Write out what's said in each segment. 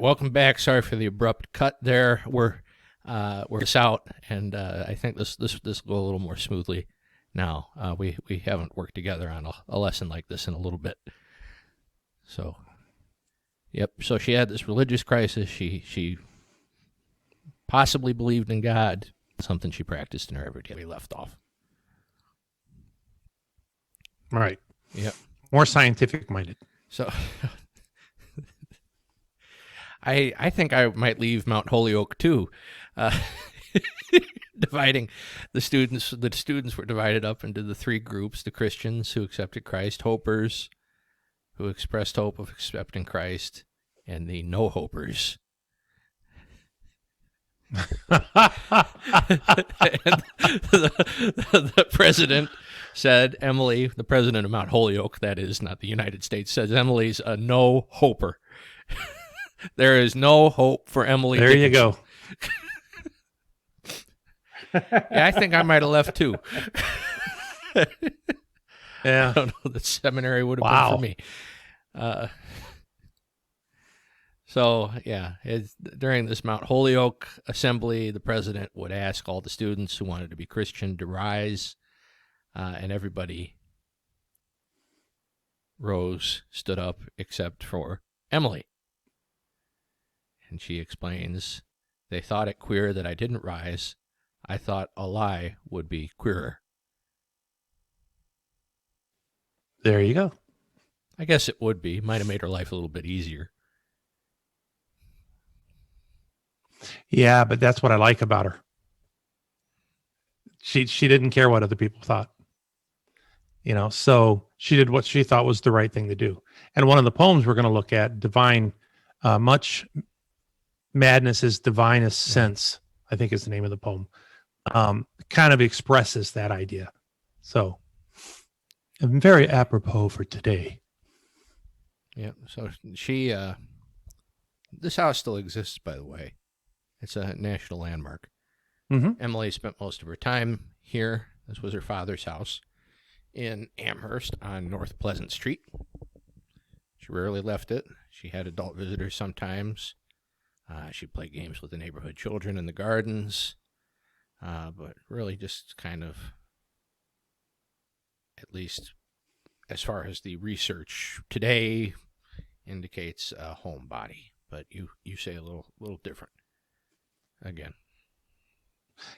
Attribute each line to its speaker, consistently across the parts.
Speaker 1: welcome back. Sorry for the abrupt cut there. We're this out, and I think this will go a little more smoothly now. We haven't worked together on a lesson like this in a little bit. So, yep. So she had this religious crisis. She possibly believed in God, something she practiced in her everyday. We left off.
Speaker 2: Right.
Speaker 1: Yep.
Speaker 2: More scientific minded.
Speaker 1: So I think I might leave Mount Holyoke too. Dividing the students were divided up into the three groups: the Christians who accepted Christ, hopers who expressed hope of accepting Christ, and the no hopers. The president said, Emily, the president of Mount Holyoke, that is, not the United States, says Emily's a no hoper. There is no hope for Emily.
Speaker 2: There
Speaker 1: Dickinson.
Speaker 2: you go.
Speaker 1: Yeah, I think I might have left too.
Speaker 2: Yeah.
Speaker 1: I don't know. The seminary would have been for me. So, yeah, during this Mount Holyoke assembly, the president would ask all the students who wanted to be Christian to rise, and everybody stood up, except for Emily. And she explains, they thought it queer that I didn't rise. I thought a lie would be queerer.
Speaker 2: There you go.
Speaker 1: I guess it would be. Might have made her life a little bit easier.
Speaker 2: Yeah, but that's what I like about her. She didn't care what other people thought. You know, so she did what she thought was the right thing to do. And one of the poems we're going to look at, Divine, Much Madness is Divinest Sense, I think is the name of the poem, kind of expresses that idea. So, very apropos for today.
Speaker 1: Yeah, so she, this house still exists, by the way. It's a national landmark.
Speaker 2: Mm-hmm.
Speaker 1: Emily spent most of her time here. This was her father's house in Amherst on North Pleasant Street. She rarely left it. She had adult visitors sometimes. She'd play games with the neighborhood children in the gardens, but really just kind of, at least as far as the research today indicates, a homebody. But you say a little different. Again.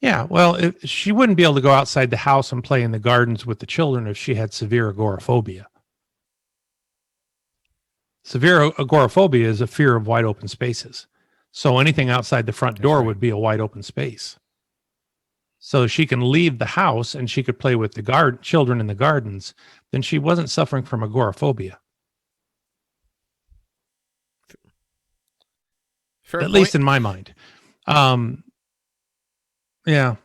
Speaker 2: Yeah, well, she wouldn't be able to go outside the house and play in the gardens with the children if she had severe agoraphobia. Severe agoraphobia is a fear of wide open spaces. So anything outside the front door would be a wide open space. So she can leave the house and she could play with the children in the gardens. Then she wasn't suffering from agoraphobia.
Speaker 1: Fair
Speaker 2: At
Speaker 1: point.
Speaker 2: least in my mind. Yeah.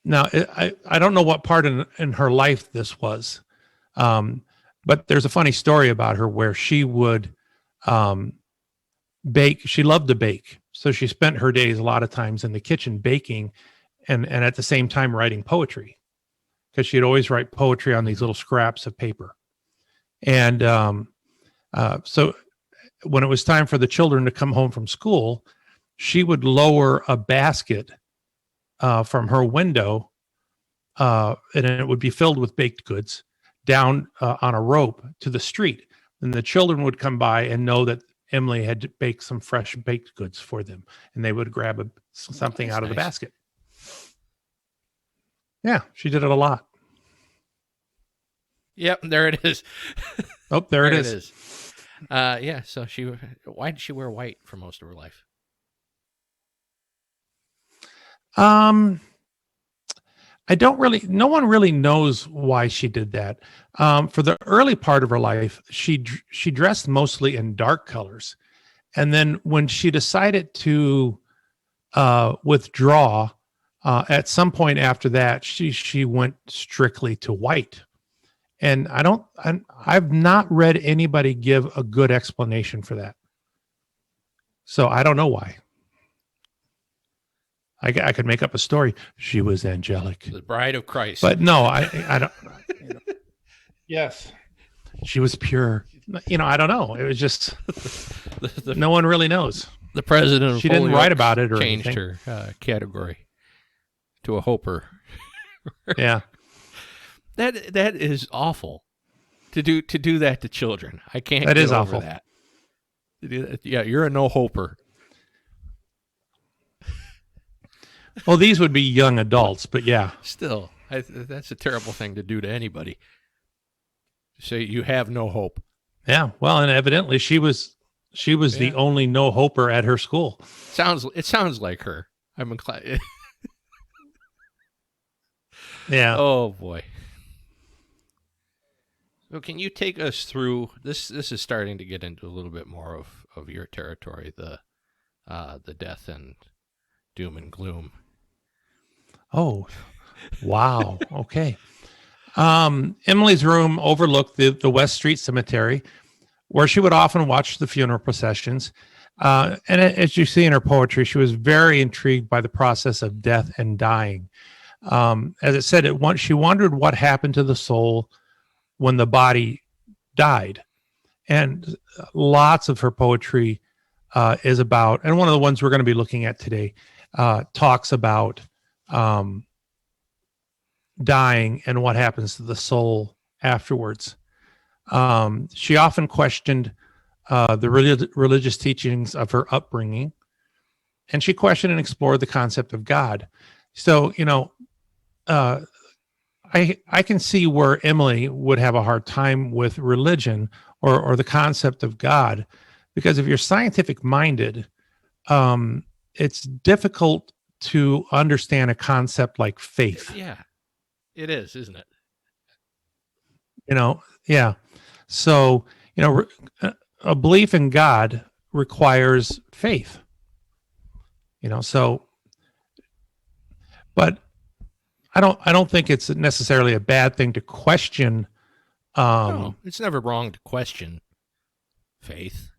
Speaker 2: Now, I don't know what part in her life this was, but there's a funny story about her where she would bake. She loved to bake. So she spent her days a lot of times in the kitchen baking and at the same time writing poetry, because she'd always write poetry on these little scraps of paper. And so when it was time for the children to come home from school, she would lower a basket from her window, and it would be filled with baked goods down on a rope to the street. And the children would come by and know that Emily had baked some fresh baked goods for them, and they would grab something out of the basket. Yeah, she did it a lot.
Speaker 1: Yep, there it is.
Speaker 2: Oh, there it is.
Speaker 1: Yeah, so why did she wear white for most of her life?
Speaker 2: No one really knows why she did that. For the early part of her life, she dressed mostly in dark colors. And then when she decided to withdraw, at some point after that, she went strictly to white. And I've not read anybody give a good explanation for that. So I don't know why. I could make up a story. She was angelic.
Speaker 1: The bride of Christ.
Speaker 2: But no, I don't. Yes. She was pure. I don't know. It was just
Speaker 1: the
Speaker 2: no one really knows.
Speaker 1: The president of
Speaker 2: She didn't
Speaker 1: Holyoke
Speaker 2: write about it or
Speaker 1: changed
Speaker 2: anything.
Speaker 1: her category to a hoper.
Speaker 2: Yeah.
Speaker 1: That is awful to do that to children. I can't
Speaker 2: That
Speaker 1: get
Speaker 2: is
Speaker 1: over
Speaker 2: awful.
Speaker 1: that. Yeah, you're a no hoper.
Speaker 2: Well, these would be young adults, but yeah.
Speaker 1: Still, that's a terrible thing to do to anybody. Say you have no hope.
Speaker 2: Yeah. Well, and evidently she was the only no hoper at her school.
Speaker 1: It sounds like her. I'm inclined.
Speaker 2: Yeah.
Speaker 1: Oh boy. So can you take us through this? This is starting to get into a little bit more of your territory, the death and doom and gloom.
Speaker 2: Oh, wow. Okay. Emily's room overlooked the West Street Cemetery, where she would often watch the funeral processions. And as you see in her poetry, she was very intrigued by the process of death and dying. As it said, she wondered what happened to the soul when the body died. And lots of her poetry is about, and one of the ones we're going to be looking at today talks about dying and what happens to the soul afterwards. She often questioned the religious teachings of her upbringing, and she questioned and explored the concept of God. So, I can see where Emily would have a hard time with religion or the concept of God, because if you're scientific minded, it's difficult to understand a concept like faith.
Speaker 1: Yeah, it is, isn't it?
Speaker 2: Yeah. So, a belief in God requires faith, but I don't think it's necessarily a bad thing to question.
Speaker 1: No, it's never wrong to question faith.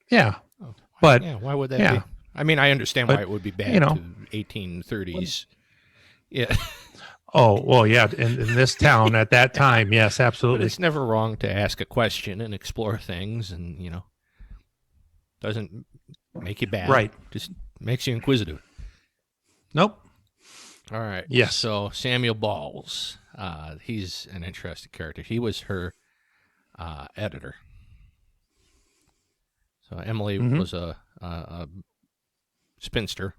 Speaker 2: Yeah.
Speaker 1: Oh,
Speaker 2: but
Speaker 1: why would that be? I mean, I understand why it would be bad to 1830s. Yeah.
Speaker 2: Oh, well, yeah. In this town at that time, yes, absolutely.
Speaker 1: But it's never wrong to ask a question and explore things, and doesn't make you bad.
Speaker 2: Right.
Speaker 1: Just makes you inquisitive.
Speaker 2: Nope.
Speaker 1: All right.
Speaker 2: Yes.
Speaker 1: So Samuel Bowles, he's an interesting character. He was her editor. So Emily was a spinster.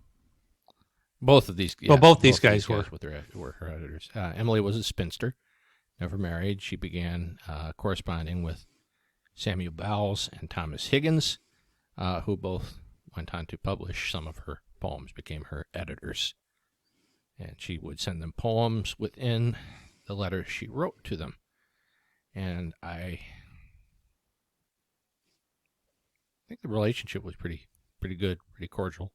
Speaker 1: Both of these,
Speaker 2: both these guys were
Speaker 1: her editors. Emily was a spinster, never married. She began corresponding with Samuel Bowles and Thomas Higgins, who both went on to publish some of her poems, became her editors. And she would send them poems within the letters she wrote to them. And I think the relationship was pretty good, pretty cordial.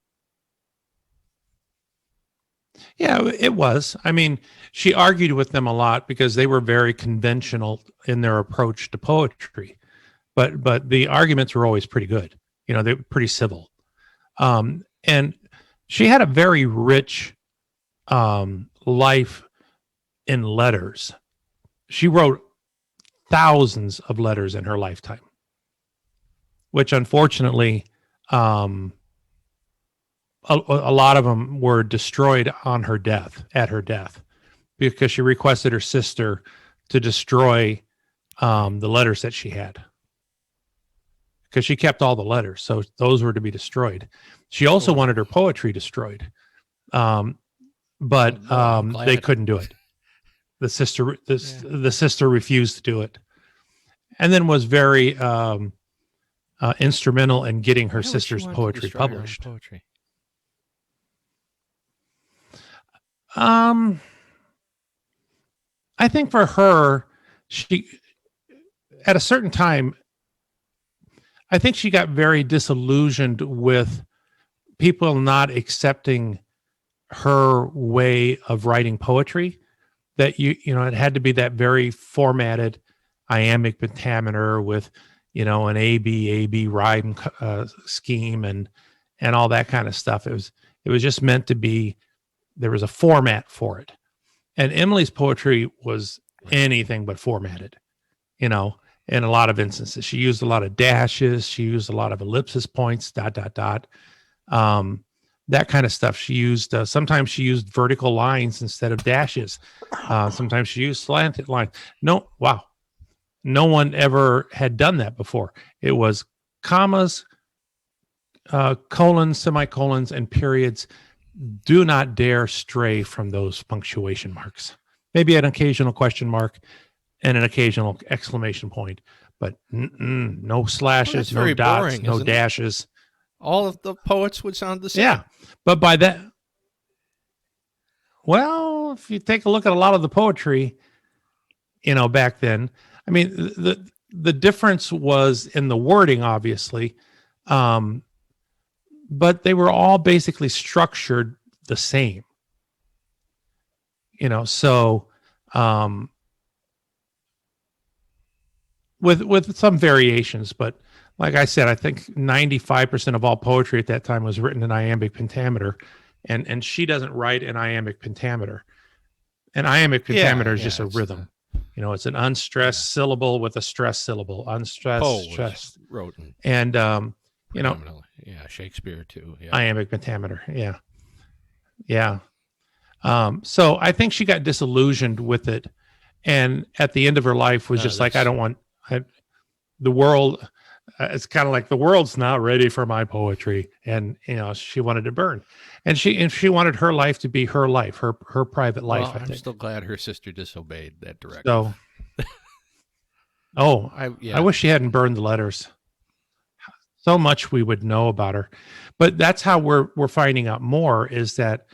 Speaker 2: Yeah, it was. I mean, she argued with them a lot because they were very conventional in their approach to poetry, but the arguments were always pretty good. They were pretty civil. And she had a very rich life in letters. She wrote thousands of letters in her lifetime, which unfortunately, a lot of them were destroyed at her death, because she requested her sister to destroy the letters that she had, because she kept all the letters. So those were to be destroyed. She also wanted her poetry destroyed. But they couldn't do it. The sister refused to do it, and then was very instrumental in getting her sister's poetry published.
Speaker 1: Poetry?
Speaker 2: I think for her, she at a certain time, I think she got very disillusioned with people not accepting her way of writing poetry, that it had to be that very formatted iambic pentameter with an AB rhyme scheme and all that kind of stuff. It was just meant to be, there was a format for it. And Emily's poetry was anything but formatted, in a lot of instances. She used a lot of dashes. She used a lot of ellipsis points, ... That kind of stuff. She used, sometimes she used vertical lines instead of dashes. Sometimes she used slanted lines. No, wow. No one ever had done that before. It was commas, colons, semicolons, and periods. Do not dare stray from those punctuation marks. Maybe an occasional question mark and an occasional exclamation point, but no slashes, no dots,
Speaker 1: boring,
Speaker 2: no dashes.
Speaker 1: All of the poets would sound the same.
Speaker 2: Yeah, but by that, well, if you take a look at a lot of the poetry, back then, I mean, the difference was in the wording, obviously, but they were all basically structured the same. So with some variations, but like I said, I think 95% of all poetry at that time was written in iambic pentameter, and she doesn't write in iambic pentameter. An iambic pentameter is just a rhythm. It's an unstressed syllable with a stressed syllable, unstressed, stressed.
Speaker 1: Wrote in
Speaker 2: and
Speaker 1: Shakespeare too. Yeah.
Speaker 2: Iambic pentameter. Yeah. So I think she got disillusioned with it, and at the end of her life was just like, I don't want the world. It's kind of like the world's not ready for my poetry, and she wanted to burn, and she wanted her life to be her life, her private life.
Speaker 1: Well, I'm still glad her sister disobeyed that directive.
Speaker 2: So, I wish she hadn't burned the letters. So much we would know about her, but that's how we're finding out more, is that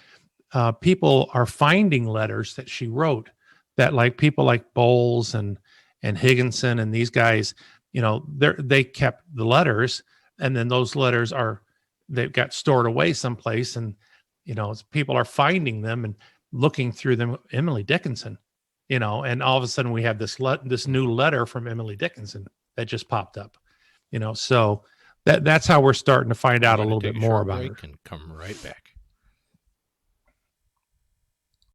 Speaker 2: people are finding letters that she wrote, that like people like Bowles and Higginson and these guys, they kept the letters, and then those letters they've got stored away someplace, and people are finding them and looking through them. Emily Dickinson, and all of a sudden we have this new letter from Emily Dickinson that just popped up, so that's how we're starting to find out a little bit more about her.
Speaker 1: And come right back.